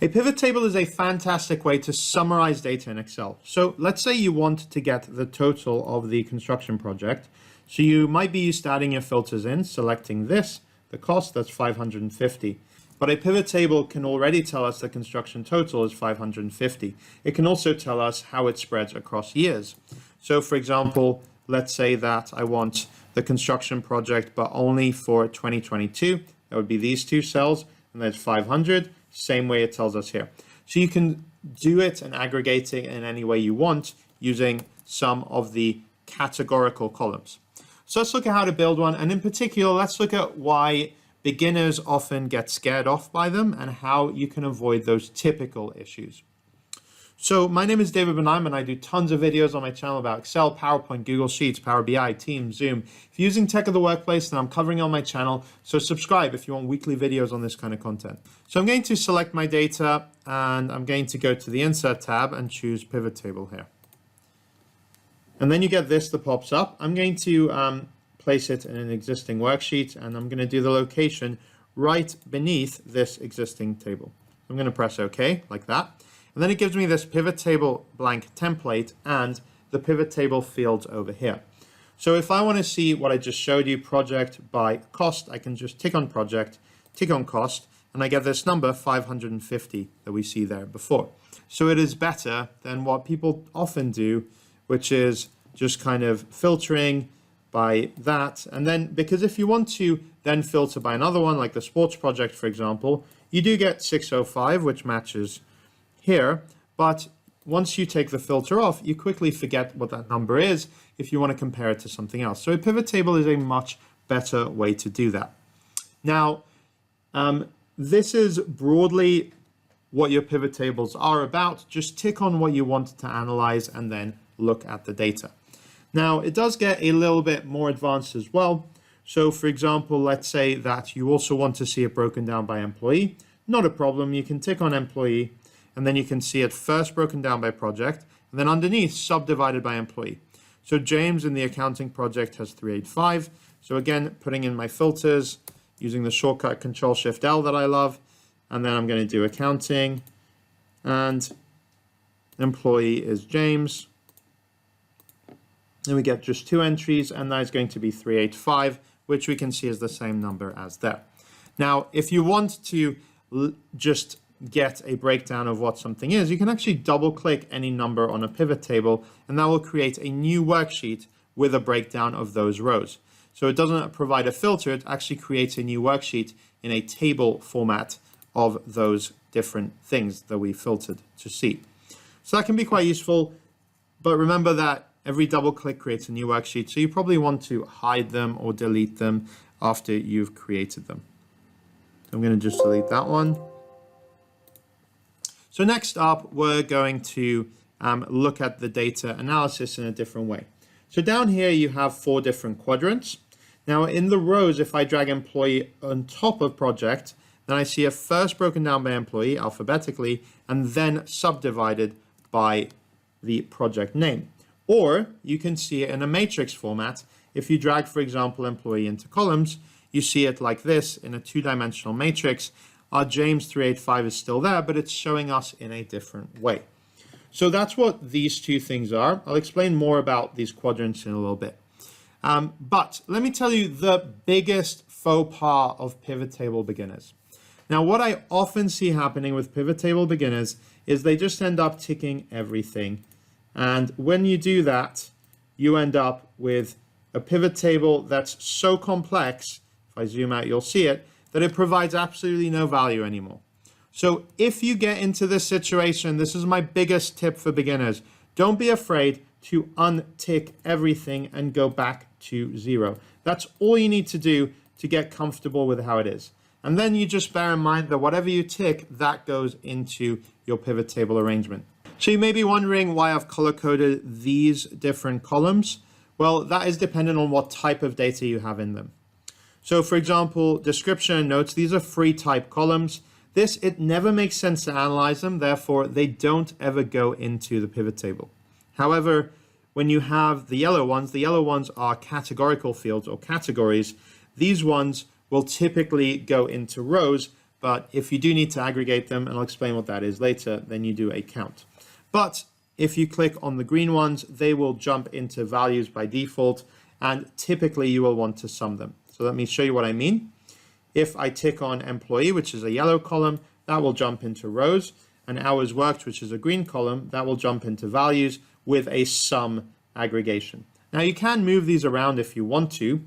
A pivot table is a fantastic way to summarize data in Excel. So let's say you want to get the total of the construction project. So you might be used to adding your filters in, selecting this, the cost, that's 550. But a pivot table can already tell us the construction total is 550. It can also tell us how it spreads across years. So for example, let's say that I want the construction project, but only for 2022. That would be these two cells, and that's 500. Same way it tells us here. So you can do it and aggregate it in any way you want using some of the categorical columns. So let's look at how to build one. And in particular, let's look at why beginners often get scared off by them and how you can avoid those typical issues. So my name is David Benheim, and I do tons of videos on my channel about Excel, PowerPoint, Google Sheets, Power BI, Teams, Zoom. If you're using tech of the workplace, then I'm covering it on my channel. So subscribe if you want weekly videos on this kind of content. So I'm going to select my data, and I'm going to go to the Insert tab and choose Pivot Table here. And then you get this that pops up. I'm going to place it in an existing worksheet, and I'm going to do the location right beneath this existing table. I'm going to press OK, like that. And then it gives me this pivot table blank template and the pivot table fields over here. So if I want to see what I just showed you, project by cost, I can just tick on project, tick on cost, and I get this number 550 that we see there before. So it is better than what people often do, which is just kind of filtering by that. And then, because if you want to then filter by another one, like the sports project, for example, you do get 605, which matches here, but once you take the filter off, you quickly forget what that number is if you want to compare it to something else. So a pivot table is a much better way to do that. Now, this is broadly what your pivot tables are about. Just tick on what you want to analyze and then look at the data. Now, it does get a little bit more advanced as well. So for example, let's say that you also want to see it broken down by employee. Not a problem. You can tick on employee, and then you can see it first broken down by project, and then underneath subdivided by employee. So James in the accounting project has 385. So again, putting in my filters using the shortcut Control-Shift-L that I love, and then I'm going to do accounting, and employee is James. And we get just two entries, and that is going to be 385, which we can see is the same number as there. Now, if you want to just get a breakdown of what something is, you can actually double click any number on a pivot table, and that will create a new worksheet with a breakdown of those rows. So it doesn't provide a filter, it actually creates a new worksheet in a table format of those different things that we filtered to see. So that can be quite useful, but remember that every double click creates a new worksheet, so you probably want to hide them or delete them after you've created them. So I'm going to just delete that one. So next up, we're going to look at the data analysis in a different way. So down here, you have 4 different quadrants. Now in the rows, if I drag employee on top of project, then I see it first broken down by employee alphabetically, and then subdivided by the project name. Or you can see it in a matrix format. If you drag, for example, employee into columns, you see it like this in a 2-dimensional matrix. Our James 385 is still there, but it's showing us in a different way. So that's what these two things are. I'll explain more about these quadrants in a little bit. But let me tell you the biggest faux pas of pivot table beginners. Now, what I often see happening with pivot table beginners is they just end up ticking everything. And when you do that, you end up with a pivot table that's so complex, if I zoom out, you'll see it, that it provides absolutely no value anymore. So if you get into this situation, this is my biggest tip for beginners. Don't be afraid to untick everything and go back to 0. That's all you need to do to get comfortable with how it is. And then you just bear in mind that whatever you tick, that goes into your pivot table arrangement. So you may be wondering why I've color-coded these different columns. Well, that is dependent on what type of data you have in them. So for example, description and notes, these are free type columns. It never makes sense to analyze them, therefore they don't ever go into the pivot table. However, when you have the yellow ones are categorical fields or categories. These ones will typically go into rows, But if you do need to aggregate them, and I'll explain what that is later, then you do a count. But if you click on the green ones, they will jump into values by default, and typically you will want to sum them. So let me show you what I mean. If I tick on employee, which is a yellow column, that will jump into rows, and hours worked, which is a green column, that will jump into values with a sum aggregation. Now you can move these around if you want to,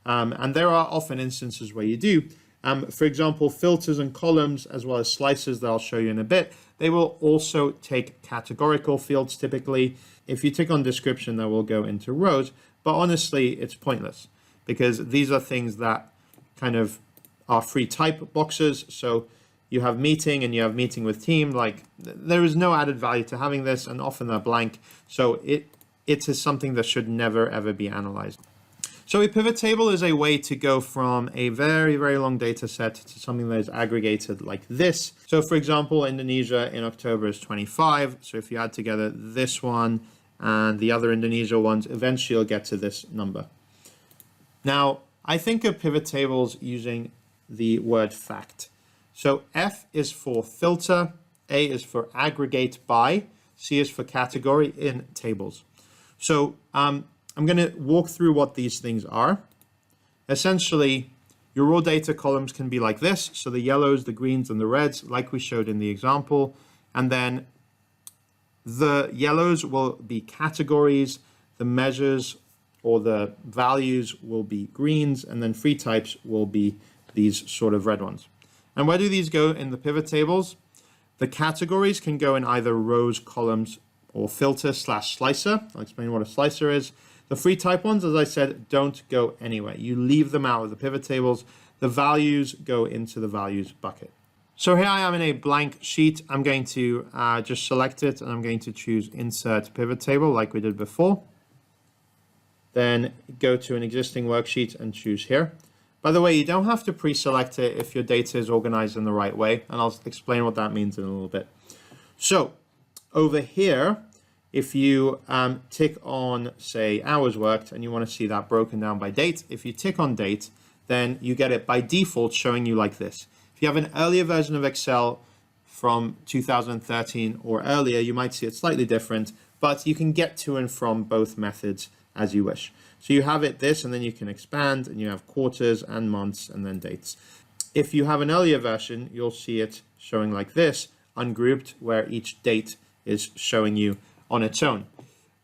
and there are often instances where you do. For example, filters and columns, as well as slices that I'll show you in a bit, they will also take categorical fields typically. If you tick on description, that will go into rows, but honestly, it's pointless because these are things that kind of are free type boxes. So you have meeting and you have meeting with team, like there is no added value to having this, and often they're blank. So it is something that should never ever be analyzed. So a pivot table is a way to go from a very, very long data set to something that is aggregated like this. So for example, Indonesia in October is 25. So if you add together this one and the other Indonesia ones, eventually you'll get to this number. Now, I think of pivot tables using the word fact. So F is for filter, A is for aggregate by, C is for category in tables. So I'm going to walk through what these things are. Essentially, your raw data columns can be like this. So the yellows, the greens, and the reds, like we showed in the example. And then the yellows will be categories, the measures or the values will be greens, and then free types will be these sort of red ones. And where do these go in the pivot tables? The categories can go in either rows, columns, or filter / slicer. I'll explain what a slicer is. The free type ones, as I said, don't go anywhere. You leave them out of the pivot tables. The values go into the values bucket. So here I am in a blank sheet. I'm going to just select it, and I'm going to choose Insert Pivot Table like we did before. Then go to an existing worksheet and choose here. By the way, you don't have to pre-select it if your data is organized in the right way, and I'll explain what that means in a little bit. So over here, if you tick on, say, hours worked, and you want to see that broken down by date, if you tick on date, then you get it by default showing you like this. If you have an earlier version of Excel from 2013 or earlier, you might see it slightly different, but you can get to and from both methods as you wish. So you have it this, and then you can expand, and you have quarters and months and then dates. If you have an earlier version, you'll see it showing like this, ungrouped, where each date is showing you on its own.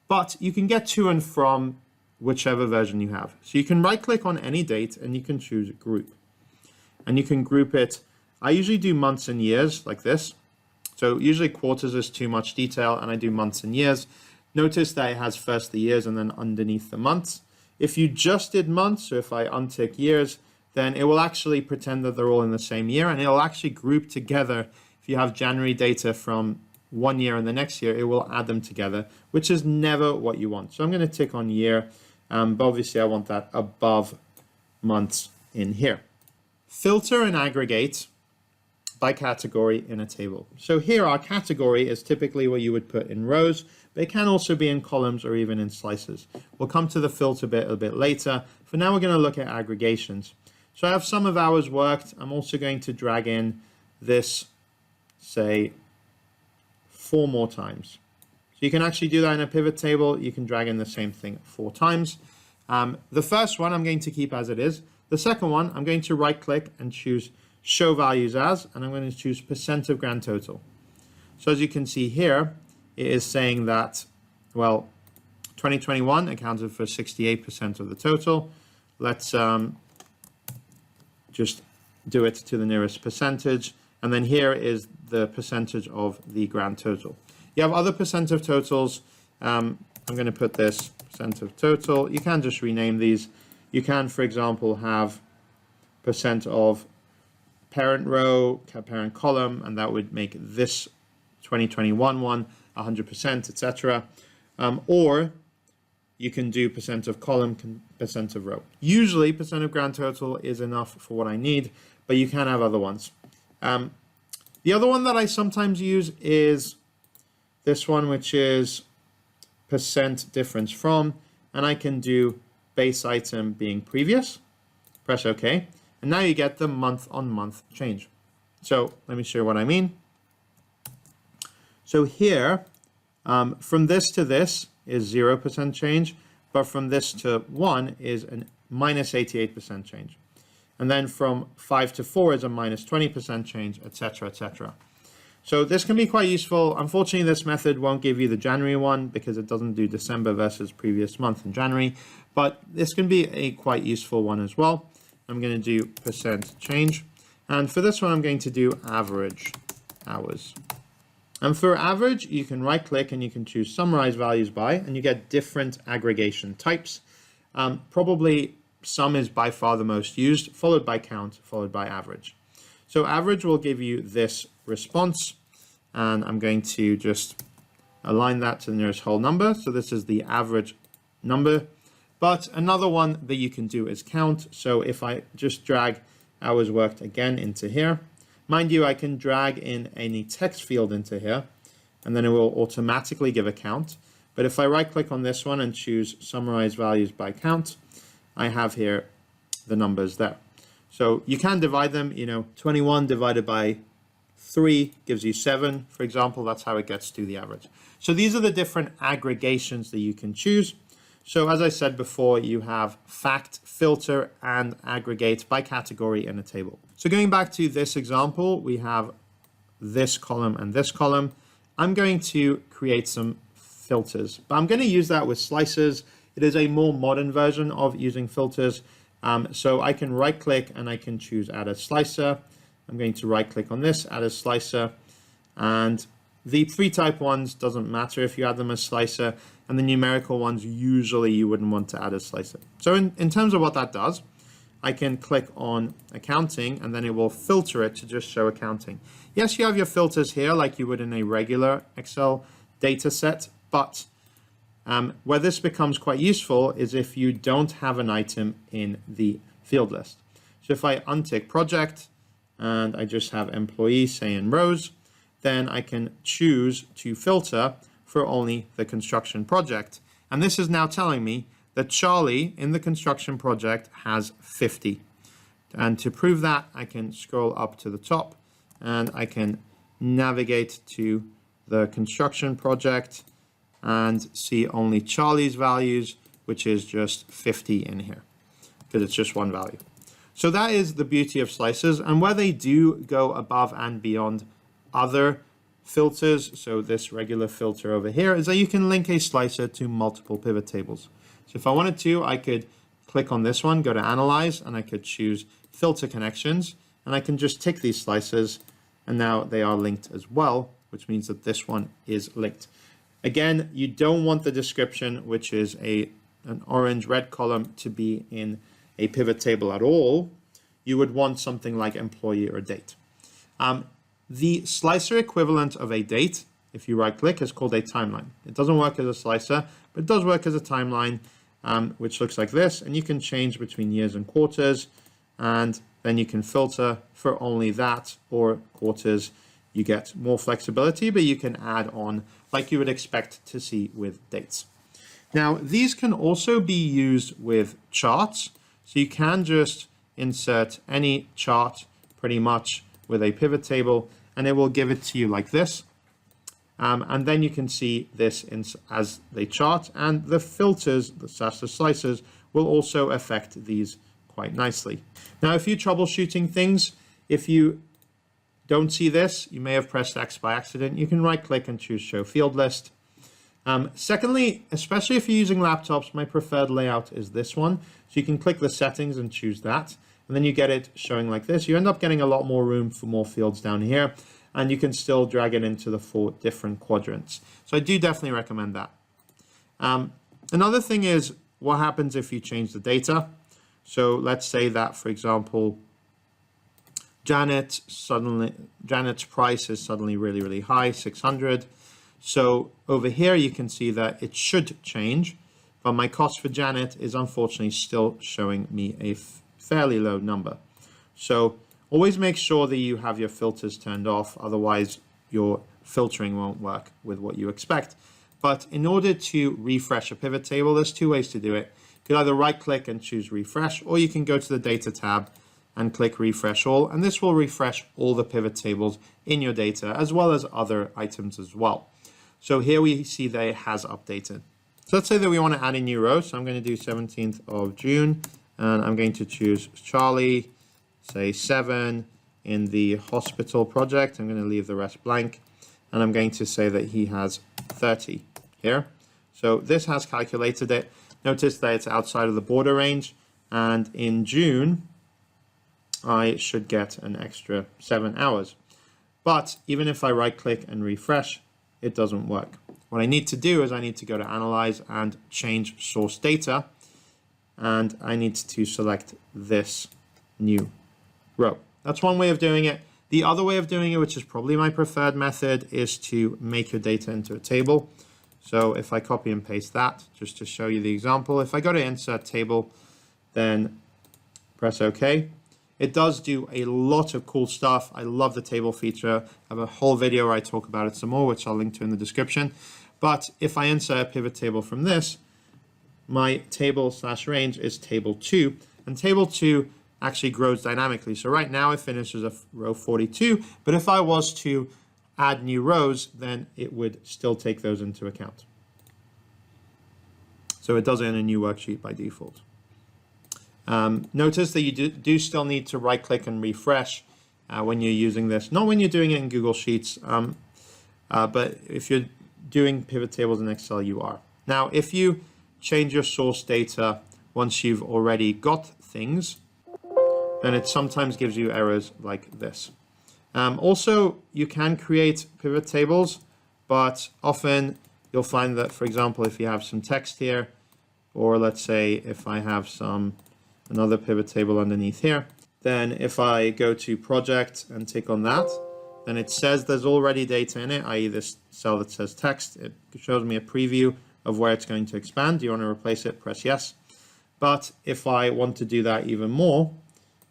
But you can get to and from whichever version you have. So you can right click on any date and you can choose group. And you can group it. I usually do months and years like this. So usually quarters is too much detail, and I do months and years. Notice that it has first the years and then underneath the months. If you just did months, so if I untick years, then it will actually pretend that they're all in the same year, and it'll actually group together. If you have January data from one year and the next year, it will add them together, which is never what you want. So I'm going to tick on year, but obviously I want that above months in here. Filter and aggregate by category in a table. So here our category is typically what you would put in rows, but it can also be in columns or even in slices. We'll come to the filter bit a bit later. For now, we're going to look at aggregations. So I have sum of hours worked. I'm also going to drag in this, say, 4 more times. So you can actually do that in a pivot table. You can drag in the same thing 4 times. The first one I'm going to keep as it is. The second one, I'm going to right click and choose Show Values As, and I'm going to choose % of grand total. So as you can see here, it is saying that, well, 2021 accounted for 68% of the total. Let's just do it to the nearest percentage. And then here is the percentage of the grand total. You have other % of totals. I'm going to put this % of total. You can just rename these. You can, for example, have % of parent row, parent column, and that would make this 2021 one 100%, etc. Or you can do % of column, % of row. Usually % of grand total is enough for what I need, but you can have other ones. The other one that I sometimes use is this one, which is % difference from, and I can do base item being previous, press OK, and now you get the month on month change. So let me show you what I mean. So here, from this to this is 0% change, but from this to 1 is a minus 88% change. And then from 5 to 4 is a minus 20% change, etc., etc. So this can be quite useful. Unfortunately, this method won't give you the January one because it doesn't do December versus previous month in January, but this can be a quite useful one as well. I'm going to do percent change. And for this one, I'm going to do average hours. And for average, you can right click and you can choose summarize values by, and you get different aggregation types. Probably sum is by far the most used, followed by count, followed by average. So average will give you this response, and I'm going to just align that to the nearest whole number. So this is the average number. But another one that you can do is count. So if I just drag hours worked again into here, mind you, I can drag in any text field into here, and then it will automatically give a count. But if I right click on this one and choose summarize values by count, I have here the numbers there. So you can divide them, 21 divided by 3 gives you 7, for example. That's how it gets to the average. So these are the different aggregations that you can choose. So as I said before, you have fact, filter, and aggregate by category in a table. So going back to this example, we have this column and this column. I'm going to create some filters, but I'm going to use that with slicers. It is a more modern version of using filters. So I can right click and I can choose add a slicer. I'm going to right click on this, add a slicer, and the three type ones doesn't matter if you add them as slicer, and the numerical ones usually you wouldn't want to add a slicer. So in terms of what that does, I can click on accounting and then it will filter it to just show accounting. Yes, you have your filters here like you would in a regular Excel data set, but where this becomes quite useful is if you don't have an item in the field list. So if I untick project and I just have employee, say in rows, then I can choose to filter for only the construction project. And this is now telling me that Charlie in the construction project has 50. And to prove that, I can scroll up to the top and I can navigate to the construction project and see only Charlie's values, which is just 50 in here, because it's just one value. So that is the beauty of slicers, and where they do go above and beyond other filters, so this regular filter over here, is that you can link a slicer to multiple pivot tables. So if I wanted to, I could click on this one, go to Analyze, and I could choose Filter Connections, and I can just tick these slicers, and now they are linked as well, which means that this one is linked. Again, you don't want the description, which is an orange-red column, to be in a pivot table at all. You would want something like employee or date. The slicer equivalent of a date, if you right-click, is called a timeline. It doesn't work as a slicer, but it does work as a timeline, which looks like this. And you can change between years and quarters, and then you can filter for only that or quarters. You get more flexibility, but you can add on like you would expect to see with dates. Now, these can also be used with charts. So you can just insert any chart pretty much with a pivot table, and it will give it to you like this. And then you can see this as the chart, and the filters, the slicers, will also affect these quite nicely. Now, a few troubleshooting things. If you don't see this, you may have pressed X by accident. You can right-click and choose Show Field List. Secondly, especially if you're using laptops, my preferred layout is this one. So you can click the settings and choose that, and then you get it showing like this. You end up getting a lot more room for more fields down here, and you can still drag it into the 4 different quadrants. So I do definitely recommend that. Another thing is what happens if you change the data. So let's say that, for example, Janet's price is suddenly really, really high, 600. So over here, you can see that it should change, but my cost for Janet is unfortunately still showing me a fairly low number. So always make sure that you have your filters turned off, otherwise your filtering won't work with what you expect. But in order to refresh a pivot table, there's 2 ways to do it. You could either right-click and choose refresh, or you can go to the data tab and click refresh all, and this will refresh all the pivot tables in your data as well as other items as well. So here we see that it has updated. So let's say that we want to add a new row. So I'm going to do 17th of June, and I'm going to choose Charlie, say 7 in the hospital project. I'm going to leave the rest blank, and I'm going to say that he has 30 here. So this has calculated it. Notice that it's outside of the border range, and in June, I should get an extra 7 hours. But even if I right click and refresh, it doesn't work. What I need to do is I need to go to Analyze and change source data, and I need to select this new row. That's one way of doing it. The other way of doing it, which is probably my preferred method, is to make your data into a table. So if I copy and paste that, just to show you the example, if I go to Insert Table, then press OK. It does do a lot of cool stuff. I love the table feature. I have a whole video where I talk about it some more, which I'll link to in the description. But if I insert a pivot table from this, my table/range is table 2, and table 2 actually grows dynamically. So right now it finishes at row 42, but if I was to add new rows, then it would still take those into account. So it does it in a new worksheet by default. Notice that you do still need to right click and refresh when you're using this. Not when you're doing it in Google Sheets, but if you're doing pivot tables in Excel, you are. Now, if you change your source data once you've already got things, then it sometimes gives you errors like this. Also, you can create pivot tables, but often you'll find that, for example, if you have some text here, or let's say if I have another pivot table underneath here, then if I go to project and tick on that, then it says there's already data in it, i.e. this cell that says text. It shows me a preview of where it's going to expand. Do you want to replace it? Press yes. But if I want to do that even more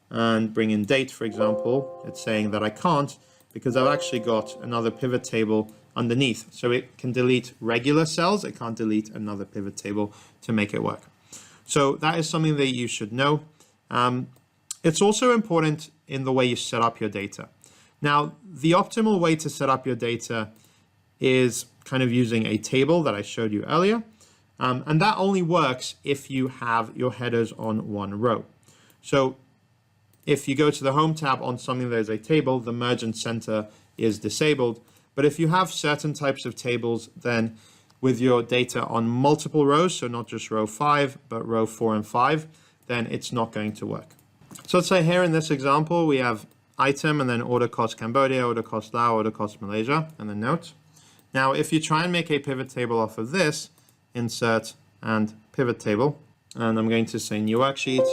and bring in date, for example, it's saying that I can't because I've actually got another pivot table underneath. So it can delete regular cells. It can't delete another pivot table to make it work. So that is something that you should know. It's also important in the way you set up your data. Now, the optimal way to set up your data is kind of using a table that I showed you earlier. And that only works if you have your headers on one row. So if you go to the Home tab on something that is a table, the Merge and Center is disabled. But if you have certain types of tables, then with your data on multiple rows, so not just row 5, but row 4 and 5, then it's not going to work. So let's say here in this example, we have item and then order cost Cambodia, order cost Laos, order cost Malaysia, and then note. Now, if you try and make a pivot table off of this, insert and pivot table, and I'm going to say new worksheet,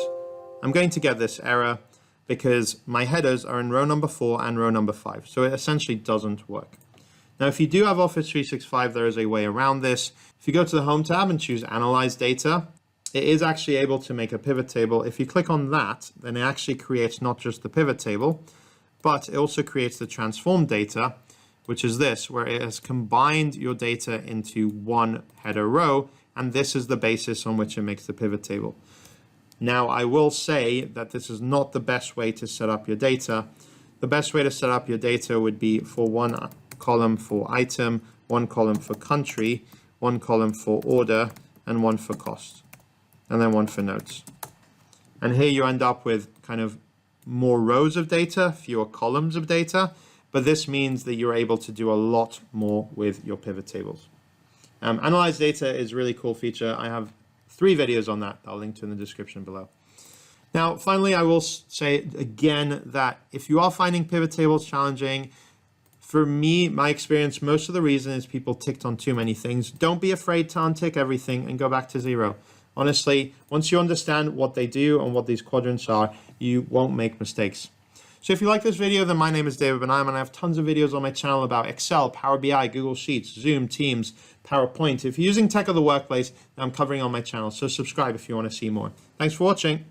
I'm going to get this error because my headers are in row number 4 and row number 5. So it essentially doesn't work. Now, if you do have Office 365, there is a way around this. If you go to the Home tab and choose Analyze Data, it is actually able to make a pivot table. If you click on that, then it actually creates not just the pivot table, but it also creates the transform data, which is this, where it has combined your data into one header row, and this is the basis on which it makes the pivot table. Now, I will say that this is not the best way to set up your data. The best way to set up your data would be for one column for item, one column for country, one column for order, and one for cost, and then one for notes. And here you end up with kind of more rows of data, fewer columns of data, but this means that you're able to do a lot more with your pivot tables. Analyze data is a really cool feature. I have 3 videos on that. I'll link to in the description below. Now, finally, I will say again that if you are finding pivot tables challenging, for me, my experience, most of the reason is people ticked on too many things. Don't be afraid to untick everything and go back to 0. Honestly, once you understand what they do and what these quadrants are, you won't make mistakes. So if you like this video, then my name is David Benayem, and I have tons of videos on my channel about Excel, Power BI, Google Sheets, Zoom, Teams, PowerPoint. If you're using tech of the workplace, I'm covering on my channel, so subscribe if you want to see more. Thanks for watching.